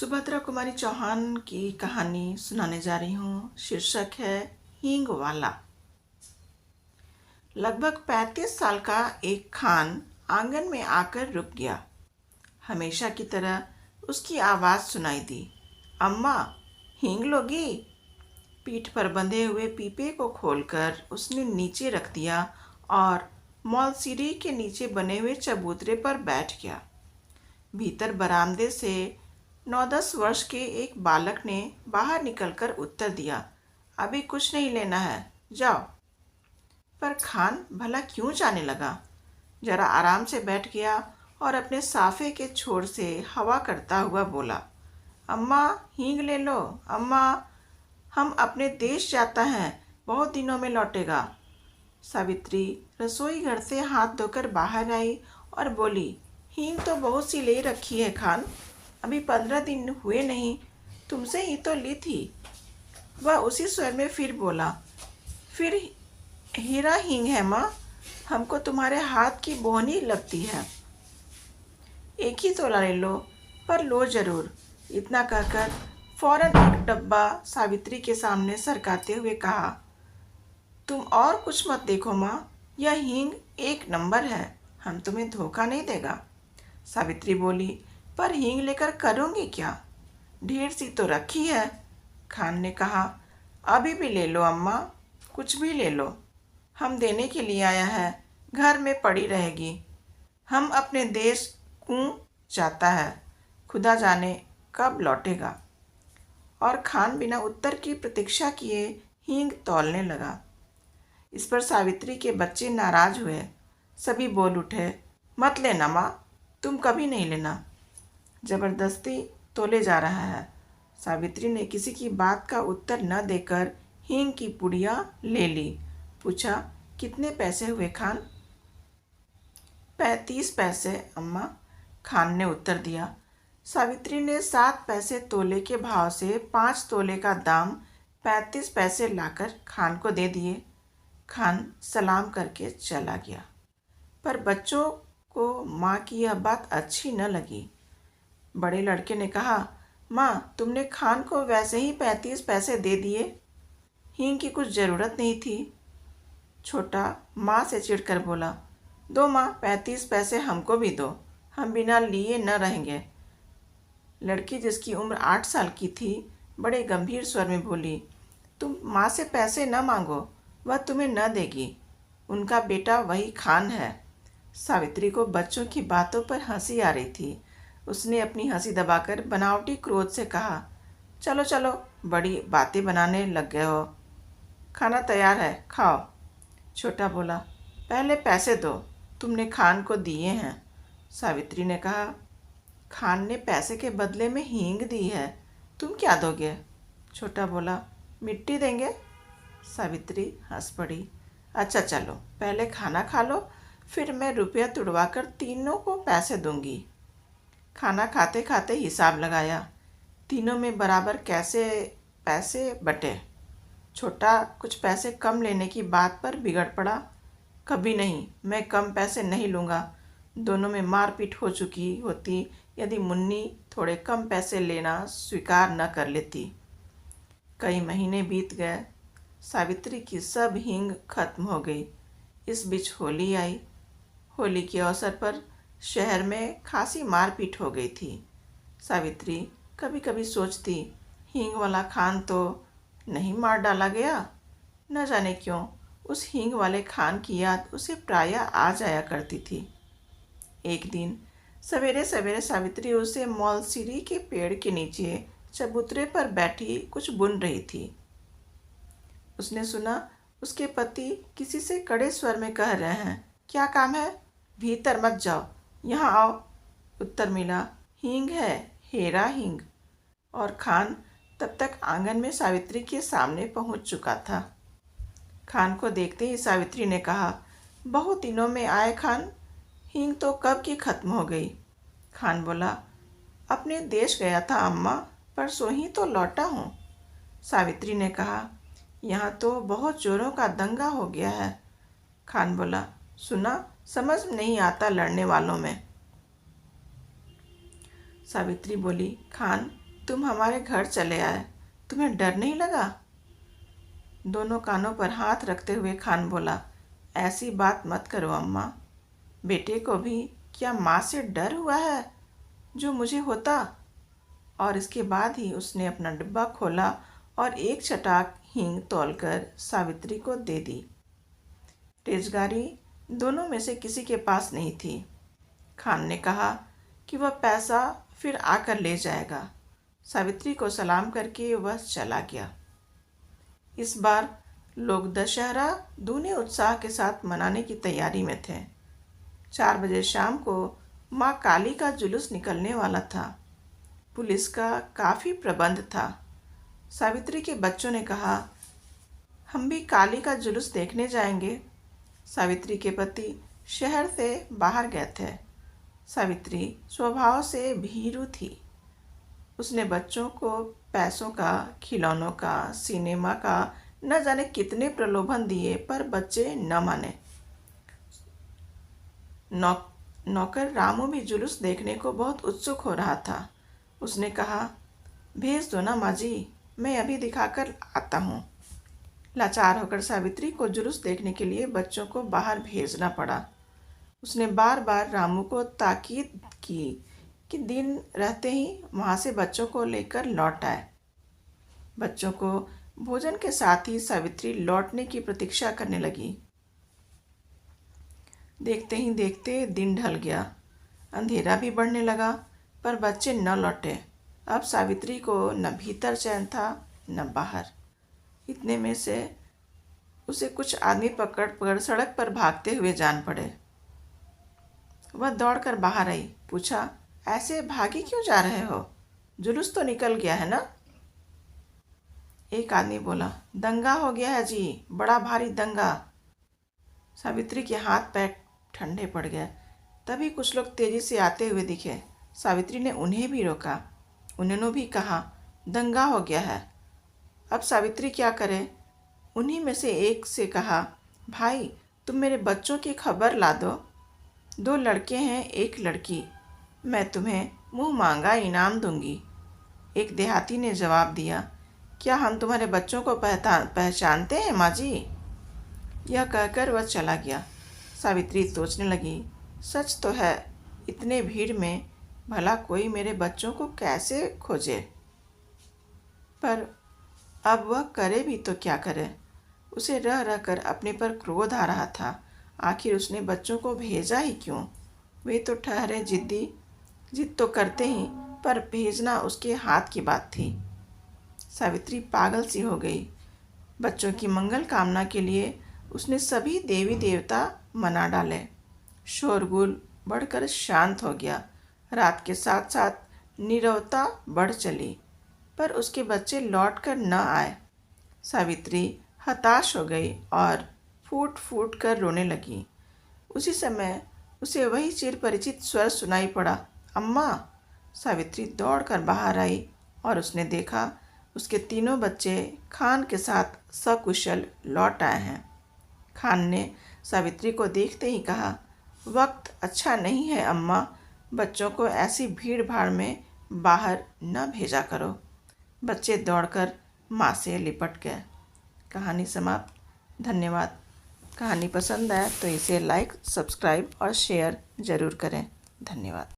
सुभद्रा कुमारी चौहान की कहानी सुनाने जा रही हूँ। शीर्षक है हींग वाला। लगभग 35 साल का एक खान आंगन में आकर रुक गया। हमेशा की तरह उसकी आवाज़ सुनाई दी, अम्मा हींग लोगी? पीठ पर बंधे हुए पीपे को खोलकर उसने नीचे रख दिया और मौलसीरी के नीचे बने हुए चबूतरे पर बैठ गया। भीतर बरामदे से 9-10 वर्ष के एक बालक ने बाहर निकलकर उत्तर दिया, अभी कुछ नहीं लेना है, जाओ। पर खान भला क्यों जाने लगा। जरा आराम से बैठ गया और अपने साफे के छोर से हवा करता हुआ बोला, अम्मा हींग ले लो, अम्मा हम अपने देश जाता है, बहुत दिनों में लौटेगा। सावित्री रसोई घर से हाथ धोकर बाहर आई और बोली, हींग तो बहुत सी ले रखी है खान, अभी 15 दिन हुए नहीं, तुमसे ही तो ली थी। वह उसी स्वर में फिर बोला, फिर हीरा हींग है माँ, हमको तुम्हारे हाथ की बोहनी लगती है। एक ही तोला ले लो, पर लो जरूर। इतना कहकर फौरन एक डब्बा सावित्री के सामने सरकाते हुए कहा, तुम और कुछ मत देखो माँ, यह हींग एक नंबर है, हम तुम्हें धोखा नहीं देगा। सावित्री बोली, पर हींग लेकर करूँगी क्या? ढेर सी तो रखी है। खान ने कहा, अभी भी ले लो अम्मा, कुछ भी ले लो, हम देने के लिए आया है, घर में पड़ी रहेगी। हम अपने देश क्यों जाता है, खुदा जाने कब लौटेगा। और खान बिना उत्तर की प्रतीक्षा किए हींग तौलने लगा। इस पर सावित्री के बच्चे नाराज हुए। सभी बोल उठे, मत लेना माँ, तुम कभी नहीं लेना। जबरदस्ती तोले जा रहा है। सावित्री ने किसी की बात का उत्तर न देकर हींग की पुड़िया ले ली। पूछा, कितने पैसे हुए खान? 35 पैसे अम्मा, खान ने उत्तर दिया। सावित्री ने 7 पैसे तोले के भाव से 5 तोले का दाम 35 पैसे लाकर खान को दे दिए। खान सलाम करके चला गया। पर बच्चों को माँ की यह बात अच्छी न लगी। बड़े लड़के ने कहा, माँ तुमने खान को वैसे ही 35 पैसे दे दिए, हींग की कुछ ज़रूरत नहीं थी। छोटा माँ से चिढ़कर बोला, दो माँ, 35 पैसे हमको भी दो, हम बिना लिए न रहेंगे। लड़की जिसकी उम्र 8 साल की थी बड़े गंभीर स्वर में बोली, तुम माँ से पैसे न मांगो, वह तुम्हें न देगी, उनका बेटा वही खान है। सावित्री को बच्चों की बातों पर हंसी आ रही थी। उसने अपनी हंसी दबाकर बनावटी क्रोध से कहा, चलो चलो, बड़ी बातें बनाने लग गए हो, खाना तैयार है, खाओ। छोटा बोला, पहले पैसे दो, तुमने खान को दिए हैं। सावित्री ने कहा, खान ने पैसे के बदले में हींग दी है, तुम क्या दोगे? छोटा बोला, मिट्टी देंगे। सावित्री हंस पड़ी, अच्छा चलो, पहले खाना खा लो, फिर मैं रुपया तुड़वा कर तीनों को पैसे दूंगी। खाना खाते खाते हिसाब लगाया, तीनों में बराबर कैसे पैसे बटे। छोटा कुछ पैसे कम लेने की बात पर बिगड़ पड़ा, कभी नहीं, मैं कम पैसे नहीं लूँगा। दोनों में मारपीट हो चुकी होती यदि मुन्नी थोड़े कम पैसे लेना स्वीकार न कर लेती। कई महीने बीत गए, सावित्री की सब हींग खत्म हो गई। इस बीच होली आई। होली के अवसर पर शहर में खासी मारपीट हो गई थी। सावित्री कभी कभी सोचती, हींग वाला खान तो नहीं मार डाला गया। न जाने क्यों उस हींग वाले खान की याद उसे प्रायः आ जाया करती थी। एक दिन सवेरे सवेरे सावित्री उसे मौलसीरी के पेड़ के नीचे चबूतरे पर बैठी कुछ बुन रही थी। उसने सुना उसके पति किसी से कड़े स्वर में कह रहे हैं, क्या काम है? भीतर मत जाओ, यहाँ आओ। उत्तर मिला, हींग है, हेरा हींग। और खान तब तक आंगन में सावित्री के सामने पहुंच चुका था। खान को देखते ही सावित्री ने कहा, बहुत दिनों में आए खान, हींग तो कब की खत्म हो गई। खान बोला, अपने देश गया था अम्मा, परसों ही तो लौटा हूँ। सावित्री ने कहा, यहाँ तो बहुत जोरों का दंगा हो गया है। खान बोला, सुना, समझ नहीं आता लड़ने वालों में। सावित्री बोली, खान तुम हमारे घर चले आए, तुम्हें डर नहीं लगा? दोनों कानों पर हाथ रखते हुए खान बोला, ऐसी बात मत करो अम्मा। बेटे को भी क्या माँ से डर हुआ है जो मुझे होता? और इसके बाद ही उसने अपना डिब्बा खोला और एक चटाक हींग तौलकर सावित्री को दे दी। रेजगारी दोनों में से किसी के पास नहीं थी। खान ने कहा कि वह पैसा फिर आकर ले जाएगा। सावित्री को सलाम करके वह चला गया। इस बार लोग दशहरा दूने उत्साह के साथ मनाने की तैयारी में थे। 4 बजे शाम को माँ काली का जुलूस निकलने वाला था। पुलिस का काफ़ी प्रबंध था। सावित्री के बच्चों ने कहा, हम भी काली का जुलूस देखने जाएंगे। सावित्री के पति शहर से बाहर गए थे। सावित्री स्वभाव से भीरू थी। उसने बच्चों को पैसों का, खिलौनों का, सिनेमा का न जाने कितने प्रलोभन दिए, पर बच्चे न माने। नौकर रामू भी जुलूस देखने को बहुत उत्सुक हो रहा था। उसने कहा, भेज दो ना माँ जी, मैं अभी दिखाकर आता हूँ। लाचार होकर सावित्री को जुलूस देखने के लिए बच्चों को बाहर भेजना पड़ा। उसने बार बार रामू को ताकीद की कि दिन रहते ही वहाँ से बच्चों को लेकर लौट आए। बच्चों को भोजन के साथ ही सावित्री लौटने की प्रतीक्षा करने लगी। देखते ही देखते दिन ढल गया। अंधेरा भी बढ़ने लगा, पर बच्चे न लौटे। अब सावित्री को न भीतर चैन था न बाहर। इतने में से उसे कुछ आदमी पकड़ पकड़ सड़क पर भागते हुए जान पड़े। वह दौड़कर बाहर आई। पूछा, ऐसे भागे क्यों जा रहे हो? जुलूस तो निकल गया है ना? एक आदमी बोला, दंगा हो गया है जी, बड़ा भारी दंगा। सावित्री के हाथ पैर ठंडे पड़ गए। तभी कुछ लोग तेजी से आते हुए दिखे। सावित्री ने उन्हें भी रोका। उन्होंने भी कहा, दंगा हो गया है। अब सावित्री क्या करे? उन्हीं में से एक से कहा, भाई तुम मेरे बच्चों की खबर ला दो। 2 लड़के हैं, 1 लड़की। मैं तुम्हें मुंह मांगा इनाम दूंगी। एक देहाती ने जवाब दिया, क्या हम तुम्हारे बच्चों को पहचानते हैं माँ जी? यह कहकर वह चला गया। सावित्री सोचने लगी, सच तो है, इतने भीड़ में भला कोई मेरे बच्चों को कैसे खोजे? पर अब वह करे भी तो क्या करे? उसे रह रह कर अपने पर क्रोध आ रहा था। आखिर उसने बच्चों को भेजा ही क्यों? वे तो ठहरे जिद्दी, जिद तो करते ही, पर भेजना उसके हाथ की बात थी। सावित्री पागल सी हो गई। बच्चों की मंगल कामना के लिए उसने सभी देवी देवता मना डाले। शोरगुल बढ़कर शांत हो गया। रात के साथ साथ नीरवता बढ़ चली, पर उसके बच्चे लौटकर न आए। सावित्री हताश हो गई और फूट फूट कर रोने लगी। उसी समय उसे वही चिरपरिचित स्वर सुनाई पड़ा, अम्मा। सावित्री दौड़कर बाहर आई और उसने देखा उसके तीनों बच्चे खान के साथ सकुशल लौट आए हैं। खान ने सावित्री को देखते ही कहा, वक्त अच्छा नहीं है अम्मा, बच्चों को ऐसी भीड़ भाड़ में बाहर न भेजा करो। बच्चे दौड़कर माँ से लिपट गए। कहानी समाप्त। धन्यवाद। कहानी पसंद आए तो इसे लाइक, सब्सक्राइब और शेयर ज़रूर करें। धन्यवाद।